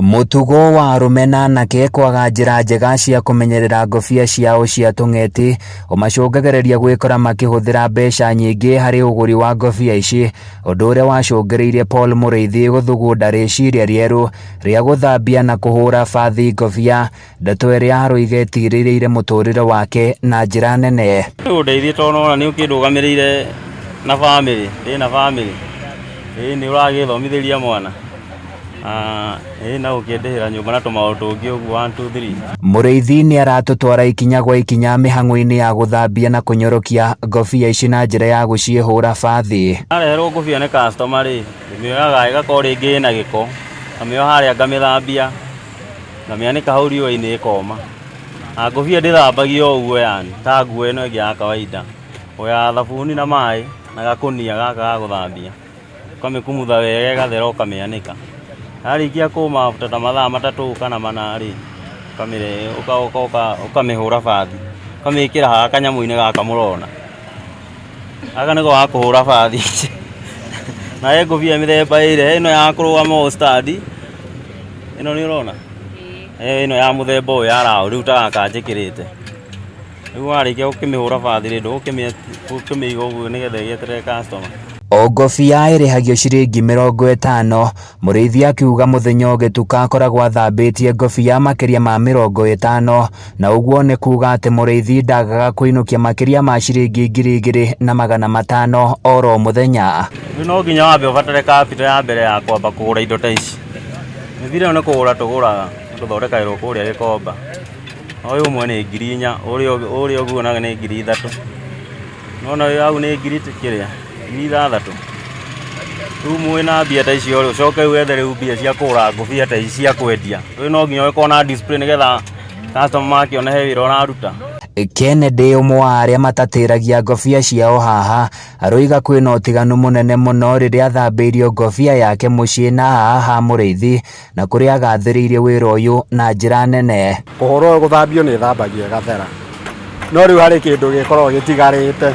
Mutugo wa rumena na kwaga njira njega cia kumenyerera ngobia ciao cia tung'eti umacũngagĩrĩria gwĩkora makĩhũthĩra mbeca nyingĩ harĩ ũgũri wa ngobia ici, ũndũ ũrĩa wacũngĩrĩirie Paul Mũrĩithi gũthugunda rĩciria rĩerũ rĩa gũthambia na kũhũra bathi ngobia, ndeto ĩrĩa aroiga ĩtigĩrĩire mũtũrĩre wake na njĩra nene. Ũndeithie tondũ ona nĩ ũkĩndũgamĩrĩire na bamĩrĩ, ndĩna bamĩrĩ, nĩ ũragĩthomithĩria mwana na ũkĩndĩhĩra nyũmba na tũmaũndũ tũngĩ ũguo 1 2 3. Mũrĩithi nĩ aratũtwara ikinya gwa ikinya mĩhang'o-inĩ ya gũthambia na kũnyorokia ngobia ici na njĩra ya gũciĩhũra bathi. Nareherwo ngobia nĩ customer rĩ, mĩoyaga ĩgakorwo rĩngĩ ĩna gĩko, ngamĩoya harĩa ngamĩthambia, ngamĩanĩka hau riũa-inĩ ĩkoma. Na ngobia ndĩthambagio o ũguo yani, ta nguo ĩno ĩngĩ ya kawaida. Oya thabuni na maĩ na gakũnia gaka ga gũthambia, ũkamĩkumutha wega ĩgathera ũkamĩanĩka. Yarĩkia kũma ta mathaa 3 kana 4 rĩ, ũkamĩhũra bathi, ũkamĩkĩra haha kanyamũ-inĩ gaka mũrona. Gaka nĩko ga kũhũra bathi. Na ngobia mĩthemba ĩrĩ, ĩno ya kũrũgama stand, ĩno nĩ ũrona, ĩno ya mũthemba ũyũ ya raũ, rĩu ta gaka njĩkĩrĩte. Rĩu warĩkia gũkĩmĩhũra bathi rĩ, ndũgũkĩmĩiga ũguo nĩgetha ĩgĩeterere customer. O ngobia ĩrĩhagio ciringi 50. Mũrĩithi akiuga mũthenya ũgĩtuka akoragwo athambĩtie ngobia makĩria ma 50, na ũguo nĩ kuga atĩ mũrĩithi ndagaga kũinũkia makĩria ma ciringi 2,500 oro mũthenya. No nginya wambe ũbatare capital ya mbere ya kwamba kũgũra indo ta ici. Mĩthire ĩno nĩ kũgũra tũgũraga, tũthondekagĩrwo kũrĩa Gĩkomba. Ũyũ ũmwe nĩ 4,000, ũrĩa ũguo nawe nĩ 3,000. Nona hau nĩ 3,000. 6,000. Rĩu mwĩna mbia ta icio rĩ, ũcoke wethe rĩu mbia cia kũgũra ngobia ta ici cia kwendia. Rĩu no nginya ũkorwo na display nĩgetha customer makĩona he wĩra ũraruta. Kennedy, ũmwe wa arĩa matatĩragia ngobia ciao haha, aroiga kwĩna ũtiganu mũnene mũno rĩrĩa athambĩirio ngobia yake mũciĩ na haha Mũrĩithi, na kũrĩa agathĩrĩirie wĩra ũyũ na njĩra nene. Ũhoro gũthambio nĩ thambagio ĩgathera, no rĩu harĩ kĩndũ gĩkoragwo gĩtigarĩte,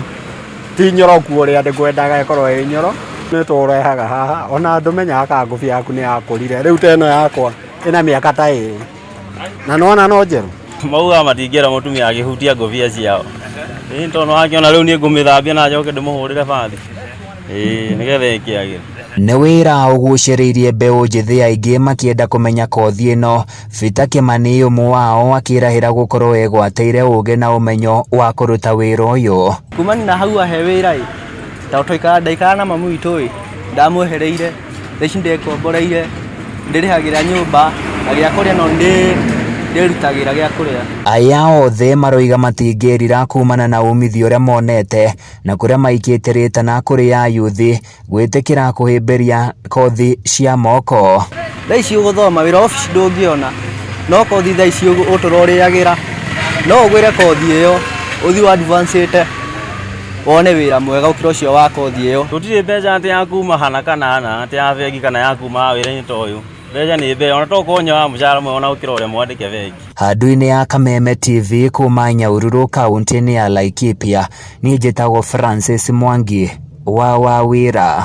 ti nyoroku ũrĩa ndĩkwendaga ĩkorwo ĩ nyoro, nĩ tũrehaga haha, ona ndũmenyaga kana ngobia yaku nĩ yakũrire. Rĩu ta ĩno yakwa ĩna mĩaka ta 2 na nona no njerũ. Mauga matingĩera mũtumia akĩhutia ngobia ciao. Tondũ wakĩona rĩu niĩ ngũmĩthambia na njoke ndĩmũhũrĩre bathi, nĩgetha ĩkĩagĩre. Nĩ wĩra ũgucĩrĩirie mbeũ njĩthĩ aingĩ makĩenda kũmenya kothi ĩno. Peter Kĩmani, ũmwe wao, akĩrahĩra gũkorwo egwatĩire ũũgĩ na ũmenyo wa kũruta wĩra ũyũ. Kumani na hau ahe wĩra ndaikara na mamu witũ ndamwehereire, thaici ndekomboreire, ndĩrĩhagĩra nyũmba na gĩa kũrĩa no ndĩrutagĩra gĩa kũrĩa. Aya othe maroiga matingĩrira kumana na umithio ũrĩa monete na kũrĩa maikĩte na kũrĩ ayuthi gwĩtĩkĩra kũhĩmbĩria kothi cia moko. Thaici ũgũthoma wĩra ofici ndũngĩona, no kothi thaici ũtũrorĩagĩra, no ũgwĩre kothi ĩyo ũthiĩ wa advance wone wĩra mwega ũkĩra ũcio wa kothi ĩyo. Tũtirĩ mbeca atĩ ya kuma hana kana hana, atĩ ya bengi kana ya kuma wĩra-inĩ ta ũyũ. Mbeca nĩ mbeca, ona tokorwo nyoya mũcara mwega ona gũkĩra ũrĩa mwandĩke bengi. Handũ-inĩ ya Kameme TV kuma Nyahururu kaunti-inĩ ya Laikipia, niĩ njĩtagwo Francis Mwangi wa Wawĩra.